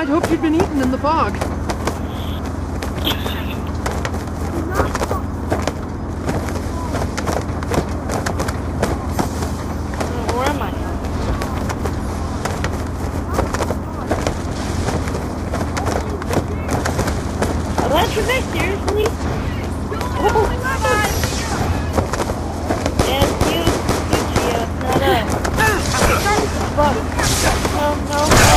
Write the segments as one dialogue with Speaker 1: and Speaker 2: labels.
Speaker 1: I'd hoped you'd been eaten in the fog.
Speaker 2: Where am I? Electric, seriously? Oh my god! Yes, you, Gio, not us. Fuck. No, no, no.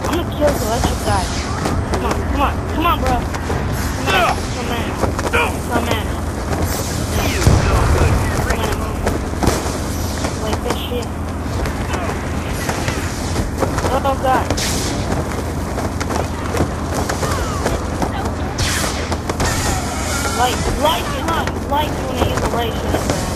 Speaker 2: I'm gonna kill the electric guy. Come on, come on, come on, bro. Come on, come at it. Come at it. Come at it. Like this shit. Oh god. Light, come on, light when I use the light shit.